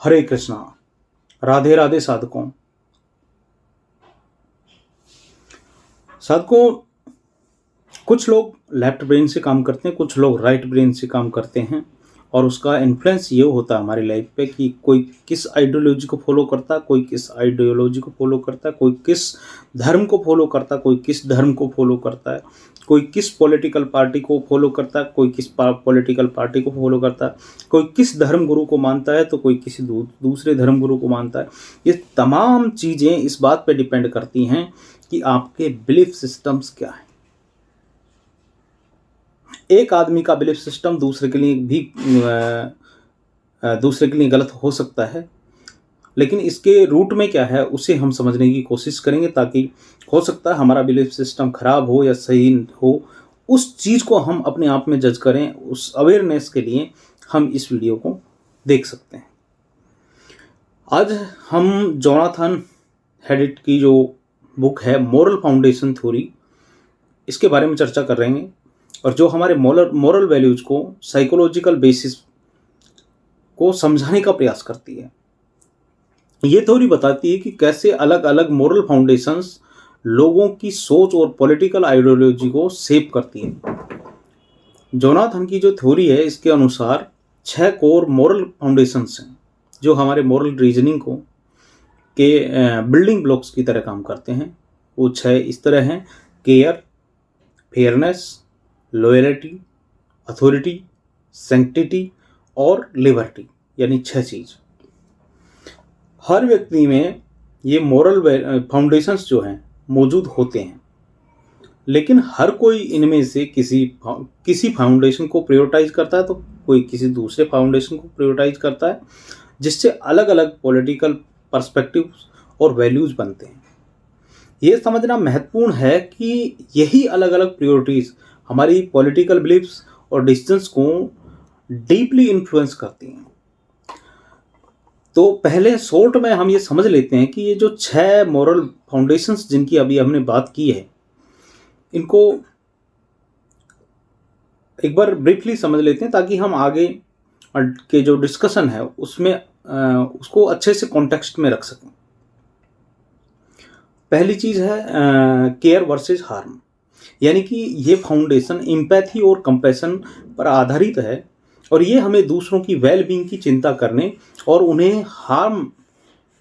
हरे कृष्णा। राधे राधे साधकों। कुछ लोग लेफ्ट ब्रेन से काम करते हैं, कुछ लोग राइट ब्रेन से काम करते हैं, और उसका इन्फ्लुएंस ये होता है हमारी लाइफ पे कि कोई किस आइडियोलॉजी को फॉलो करता है, कोई किस आइडियोलॉजी को फॉलो करता है, कोई किस धर्म को फॉलो करता है, कोई किस धर्म को फॉलो करता है, कोई किस पॉलिटिकल पार्टी को फॉलो करता है, कोई किस पॉलिटिकल पार्टी को फॉलो करता है, कोई किस धर्म गुरु को मानता है तो कोई किसी दूसरे धर्म गुरु को मानता है। ये तमाम चीज़ें इस बात पे डिपेंड करती हैं कि आपके बिलीफ सिस्टम्स क्या हैं। एक आदमी का बिलीफ सिस्टम दूसरे के लिए गलत हो सकता है, लेकिन इसके रूट में क्या है उसे हम समझने की कोशिश करेंगे, ताकि हो सकता है हमारा बिलीफ सिस्टम खराब हो या सही हो, उस चीज़ को हम अपने आप में जज करें। उस अवेयरनेस के लिए हम इस वीडियो को देख सकते हैं। आज हम जोनाथन हेडिट की जो बुक है मोरल फाउंडेशन थ्योरी, इसके बारे में चर्चा कर रहे हैं, और जो हमारे मोरल वैल्यूज को साइकोलॉजिकल बेसिस को समझाने का प्रयास करती है। ये थ्योरी बताती है कि कैसे अलग अलग मोरल फाउंडेशंस लोगों की सोच और पॉलिटिकल आइडियोलॉजी को शेप करती है। जोनाथन की जो थ्योरी है, इसके अनुसार 6 कोर मोरल फाउंडेशंस हैं जो हमारे मोरल रीजनिंग को के बिल्डिंग ब्लॉक्स की तरह काम करते हैं। वो 6 इस तरह हैं: care, fairness, loyalty, authority, sanctity और लिबर्टी, यानी 6 चीज़। हर व्यक्ति में ये मोरल फाउंडेशंस जो हैं मौजूद होते हैं, लेकिन हर कोई इनमें से किसी फाउंडेशन को प्रायोरिटाइज करता है तो कोई किसी दूसरे फाउंडेशन को प्रायोरिटाइज करता है, जिससे अलग अलग पॉलिटिकल पर्सपेक्टिव और वैल्यूज बनते हैं। ये समझना महत्वपूर्ण है कि यही अलग अलग प्रायोरिटीज़ हमारी पॉलिटिकल बिलीफ्स और डिसीजंस को डीपली इन्फ्लुएंस करती हैं। तो पहले शॉर्ट में हम ये समझ लेते हैं कि ये जो 6 मोरल फाउंडेशंस जिनकी अभी हमने बात की है, इनको एक बार ब्रीफली समझ लेते हैं ताकि हम आगे के जो डिस्कशन है उसमें उसको अच्छे से कॉन्टेक्स्ट में रख सकें। पहली चीज़ है केयर वर्सेस हार्म, यानी कि ये फाउंडेशन एम्पैथी और कंपैशन पर आधारित है, और ये हमें दूसरों की वेल बीइंग की चिंता करने और उन्हें हार्म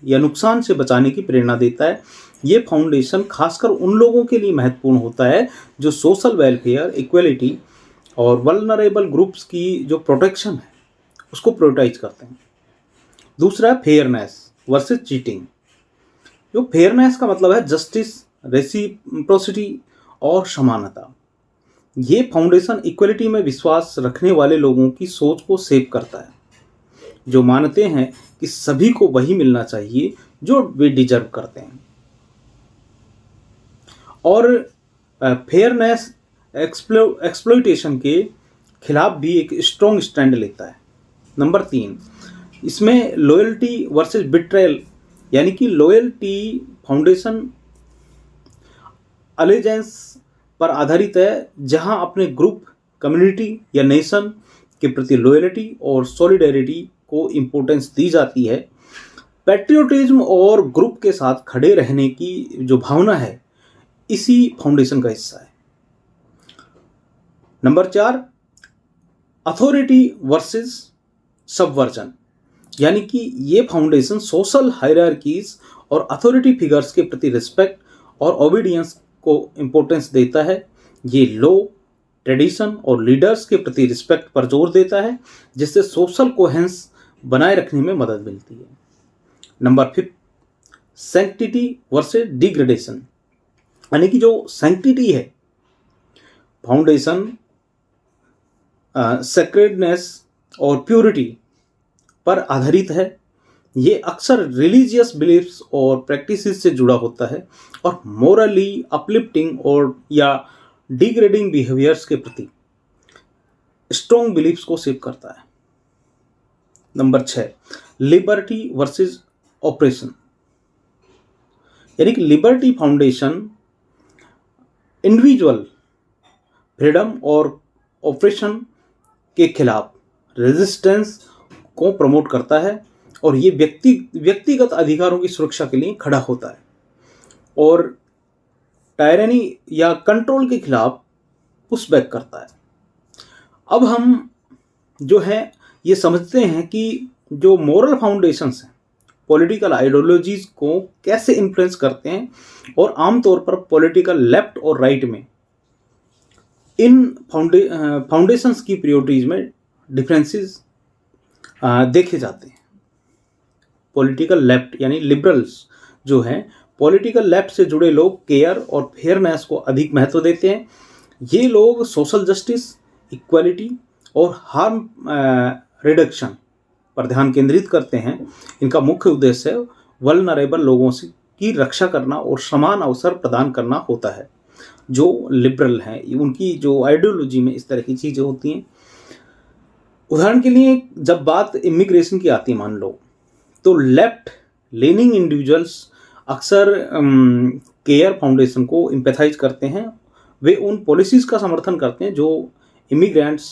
या नुकसान से बचाने की प्रेरणा देता है। ये फाउंडेशन खासकर उन लोगों के लिए महत्वपूर्ण होता है जो सोशल वेलफेयर, इक्वलिटी और वल्नरेबल ग्रुप्स की जो प्रोटेक्शन है उसको प्रायोरिटाइज करते हैं। दूसरा, फेयरनेस वर्सेस चीटिंग। जो फेयरनेस का मतलब है जस्टिस, रेसिप्रोसिटी और समानता। ये फाउंडेशन इक्वलिटी में विश्वास रखने वाले लोगों की सोच को शेप करता है, जो मानते हैं कि सभी को वही मिलना चाहिए जो वे डिजर्व करते हैं। और फेयरनेस एक्सप्लॉइटेशन के खिलाफ भी एक स्ट्रॉन्ग स्टैंड लेता है। नंबर 3, इसमें लॉयल्टी वर्सेस बिट्रेयल, यानी कि लॉयल्टी फाउंडेशन अलेजेंस पर आधारित है, जहां अपने ग्रुप, कम्युनिटी या नेशन के प्रति लॉयल्टी और सॉलिडेरिटी को इम्पोर्टेंस दी जाती है। पैट्रियोटिज्म और ग्रुप के साथ खड़े रहने की जो भावना है इसी फाउंडेशन का हिस्सा है। नंबर 4, अथॉरिटी वर्सेस सबवर्जन, यानी कि ये फाउंडेशन सोशल हायरार्कीज और अथॉरिटी फिगर्स के प्रति रिस्पेक्ट और ओबीडियंस को इम्पोर्टेंस देता है। ये लॉ, ट्रेडिशन और लीडर्स के प्रति रिस्पेक्ट पर जोर देता है, जिससे सोशल कोहेरेंस बनाए रखने में मदद मिलती है। नंबर 5, सैंक्टिटी वर्सेस डिग्रेडेशन, यानी कि जो सैंक्टिटी है फाउंडेशन सेक्रेडनेस और प्योरिटी पर आधारित है। ये अक्सर रिलीजियस बिलीफ्स और प्रैक्टिसेस से जुड़ा होता है और मोरली अपलिफ्टिंग और या डिग्रेडिंग बिहेवियर्स के प्रति स्ट्रॉन्ग बिलीफ्स को शेप करता है। नंबर 6, लिबर्टी वर्सेस ऑपरेशन, यानी कि लिबर्टी फाउंडेशन इंडिविजुअल फ्रीडम और ऑपरेशन के खिलाफ रेजिस्टेंस को प्रमोट करता है और ये व्यक्तिगत अधिकारों की सुरक्षा के लिए खड़ा होता है और टायरनी या कंट्रोल के खिलाफ पुशबैक करता है। अब हम जो है ये समझते हैं कि जो मोरल फाउंडेशंस हैं पॉलिटिकल आइडियोलॉजीज को कैसे इन्फ्लुएंस करते हैं और आमतौर पर पॉलिटिकल लेफ्ट और राइट में इन फाउंडेशंस की प्रायोरिटीज में डिफरेंसेस देखे जाते हैं। पॉलिटिकल लेफ्ट यानी लिबरल्स जो हैं, पॉलिटिकल लेफ्ट से जुड़े लोग केयर और फेयरनेस को अधिक महत्व देते हैं। ये लोग सोशल जस्टिस, इक्वालिटी और हार्म रिडक्शन पर ध्यान केंद्रित करते हैं। इनका मुख्य उद्देश्य वल्नरेबल लोगों से की रक्षा करना और समान अवसर प्रदान करना होता है। जो लिबरल हैं उनकी जो आइडियोलॉजी में इस तरह की चीज़ें होती हैं। उदाहरण के लिए जब बात इमिग्रेशन की आती है मान लो, तो लेफ्ट लीनिंग इंडिविजुअल्स अक्सर केयर फाउंडेशन को एम्पैथाइज करते हैं। वे उन पॉलिसीज़ का समर्थन करते हैं जो इमिग्रेंट्स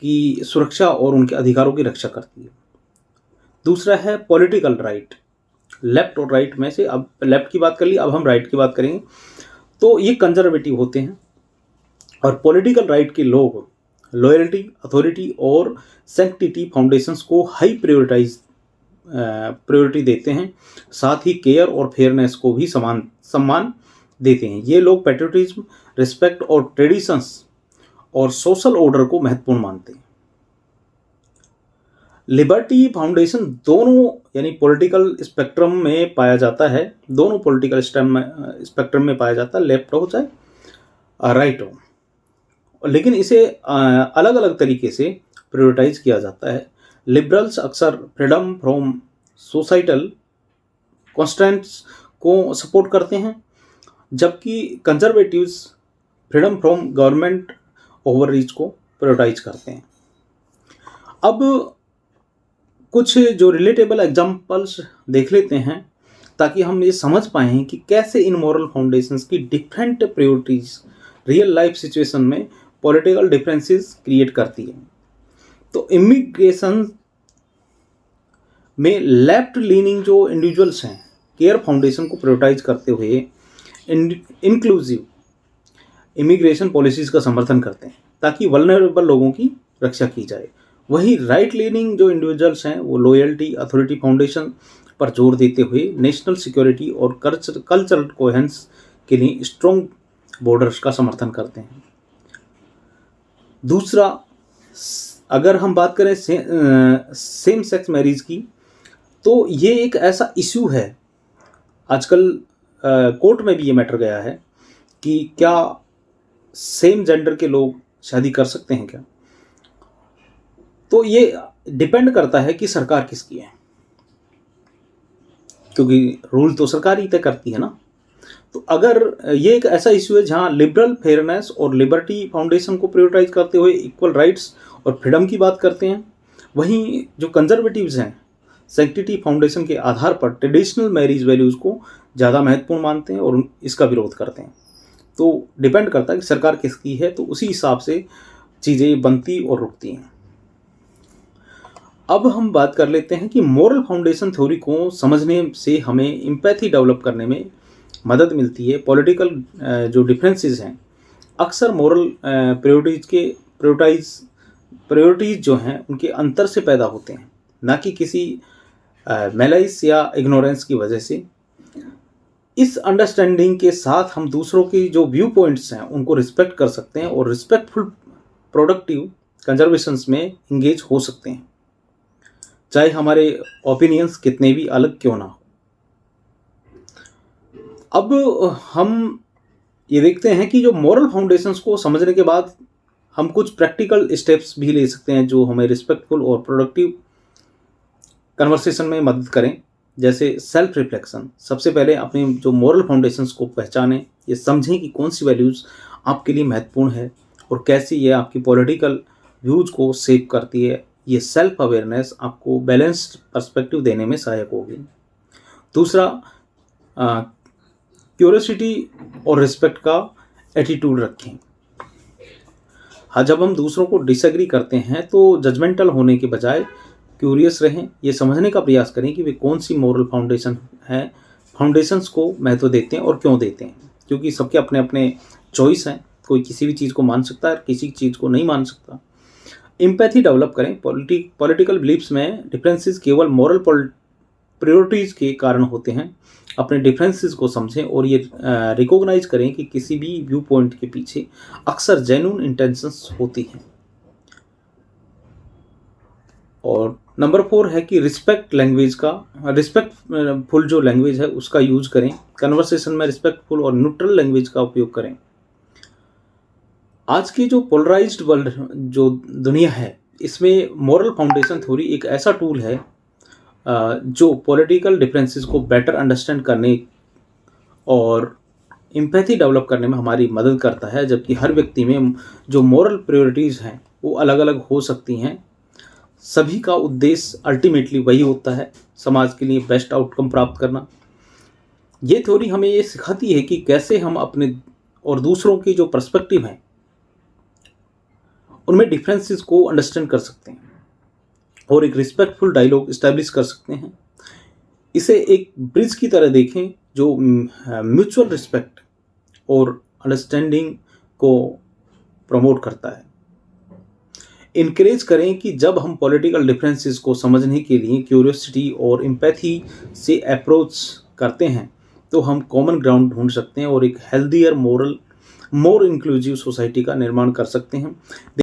की सुरक्षा और उनके अधिकारों की रक्षा करती है। दूसरा है पॉलिटिकल राइट। लेफ्ट और राइट में से अब लेफ्ट की बात कर ली, अब हम राइट की बात करेंगे। तो ये कंजर्वेटिव होते हैं और पॉलिटिकल राइट के लोग लॉयल्टी, अथॉरिटी और सैंक्टिटी फाउंडेशंस को हाई प्रायोरिटी देते हैं। साथ ही केयर और फेयरनेस को भी सम्मान देते हैं। ये लोग पैट्रियोटिज्म, रिस्पेक्ट और ट्रेडिशंस और सोशल ऑर्डर को महत्वपूर्ण मानते हैं। लिबर्टी फाउंडेशन दोनों यानी पॉलिटिकल स्पेक्ट्रम में पाया जाता है, दोनों पॉलिटिकल स्पेक्ट्रम में पाया जाता है, लेफ्ट हो चाहे राइट हो, लेकिन इसे अलग अलग तरीके से प्रायोरिटाइज किया जाता है। लिबरल्स अक्सर फ्रीडम फ्रॉम सोसाइटल कॉन्स्टेंट्स को सपोर्ट करते हैं, जबकि conservatives freedom from government overreach को प्रायोरिटाइज करते हैं। अब कुछ जो रिलेटेबल एग्जांपल्स देख लेते हैं ताकि हम ये समझ पाएं कि कैसे इन मॉरल फाउंडेशंस की different priorities real life situation में पॉलिटिकल डिफरेंसेस क्रिएट करती है। तो इमिग्रेशन में लेफ्ट लीनिंग जो इंडिविजुअल्स हैं केयर फाउंडेशन को प्रायोरिटाइज करते हुए इंक्लूसिव इमिग्रेशन पॉलिसीज का समर्थन करते हैं ताकि वल्नरेबल लोगों की रक्षा की जाए। वहीं राइट लीनिंग जो इंडिविजुअल्स हैं वो लॉयल्टी, अथॉरिटी फाउंडेशन पर जोर देते हुए नेशनल सिक्योरिटी और कल्चरल कोहेरेंस के लिए स्ट्रॉन्ग बॉर्डर्स का समर्थन करते हैं। दूसरा, अगर हम बात करें सेम सेक्स मैरिज की, तो ये एक ऐसा इशू है, आजकल कोर्ट में भी ये मैटर गया है कि क्या सेम जेंडर के लोग शादी कर सकते हैं क्या। तो ये डिपेंड करता है कि सरकार किसकी है, क्योंकि रूल तो सरकार ही तय करती है ना। तो अगर ये एक ऐसा इशू है जहां लिबरल, फेयरनेस और लिबर्टी फाउंडेशन को प्रायोरिटाइज करते हुए इक्वल राइट्स और फ्रीडम की बात करते हैं, वहीं जो कंजर्वेटिव्स हैं सैंक्टिटी फाउंडेशन के आधार पर ट्रेडिशनल मैरिज वैल्यूज़ को ज़्यादा महत्वपूर्ण मानते हैं और इसका विरोध करते हैं। तो डिपेंड करता है कि सरकार किसकी है, तो उसी हिसाब से चीज़ें बनती और रुकती हैं। अब हम बात कर लेते हैं कि मोरल फाउंडेशन थ्योरी को समझने से हमें एम्पैथी डेवलप करने में मदद मिलती है। पॉलिटिकल जो डिफरेंसेस हैं अक्सर मोरल प्रायोरिटीज जो हैं उनके अंतर से पैदा होते हैं, ना कि किसी मैलाइस या इग्नोरेंस की वजह से। इस अंडरस्टैंडिंग के साथ हम दूसरों की जो व्यू पॉइंट्स हैं उनको रिस्पेक्ट कर सकते हैं और रिस्पेक्टफुल प्रोडक्टिव कंजर्वेशंस में इंगेज हो सकते हैं, चाहे हमारे ओपिनियंस कितने भी अलग क्यों ना हो। अब हम ये देखते हैं कि जो मॉरल फाउंडेशंस को समझने के बाद हम कुछ प्रैक्टिकल स्टेप्स भी ले सकते हैं जो हमें रिस्पेक्टफुल और प्रोडक्टिव कन्वर्सेशन में मदद करें, जैसे सेल्फ रिफ्लेक्शन। सबसे पहले अपने जो मॉरल फाउंडेशंस को पहचानें, ये समझें कि कौन सी वैल्यूज़ आपके लिए महत्वपूर्ण है और कैसे ये आपकी पॉलिटिकल व्यूज़ को शेप करती है। ये सेल्फ अवेयरनेस आपको बैलेंस्ड पर्सपेक्टिव देने में सहायक होगी। दूसरा, क्यूरियोसिटी और रिस्पेक्ट का एटीट्यूड रखें। हाँ, जब हम दूसरों को डिसएग्री करते हैं तो जजमेंटल होने के बजाय क्यूरियस रहें, ये समझने का प्रयास करें कि वे कौन सी मॉरल फाउंडेशंस को महत्व देते हैं और क्यों देते हैं, क्योंकि सबके अपने अपने चॉइस हैं। कोई किसी भी चीज़ को मान सकता है, किसी चीज़ को नहीं मान सकता। एम्पैथी डेवलप करें। पॉलिटिकल बिलीफ्स में डिफरेंसेस केवल मॉरल प्रायोरिटीज़ के कारण होते हैं। अपने डिफरेंसेस को समझें और ये रिकॉग्नाइज करें कि किसी भी व्यू पॉइंट के पीछे अक्सर जेन्युइन इंटेंशंस होती हैं। और नंबर 4 है कि रिस्पेक्टफुल जो लैंग्वेज है उसका यूज करें। कन्वर्सेशन में रिस्पेक्टफुल और न्यूट्रल लैंग्वेज का उपयोग करें। आज की जो पोलराइज्ड वर्ल्ड जो दुनिया है, इसमें मॉरल फाउंडेशन थ्योरी एक ऐसा टूल है जो पॉलिटिकल डिफरेंसेस को बेटर अंडरस्टैंड करने और एम्पैथी डेवलप करने में हमारी मदद करता है। जबकि हर व्यक्ति में जो मॉरल प्रायोरिटीज़ हैं वो अलग अलग हो सकती हैं, सभी का उद्देश्य अल्टीमेटली वही होता है, समाज के लिए बेस्ट आउटकम प्राप्त करना। ये थ्योरी हमें ये सिखाती है कि कैसे हम अपने और दूसरों की जो पर्सपेक्टिव हैं उनमें डिफरेंसेस को अंडरस्टैंड कर सकते हैं और एक रिस्पेक्टफुल डायलॉग इस्टेब्लिश कर सकते हैं। इसे एक ब्रिज की तरह देखें जो म्यूचुअल रिस्पेक्ट और अंडरस्टैंडिंग को प्रमोट करता है। इनकरेज करें कि जब हम पॉलिटिकल डिफरेंसेस को समझने के लिए क्यूरियोसिटी और एम्पैथी से अप्रोच करते हैं तो हम कॉमन ग्राउंड ढूंढ सकते हैं और एक हेल्दियर मोर इंक्लूसिव सोसाइटी का निर्माण कर सकते हैं।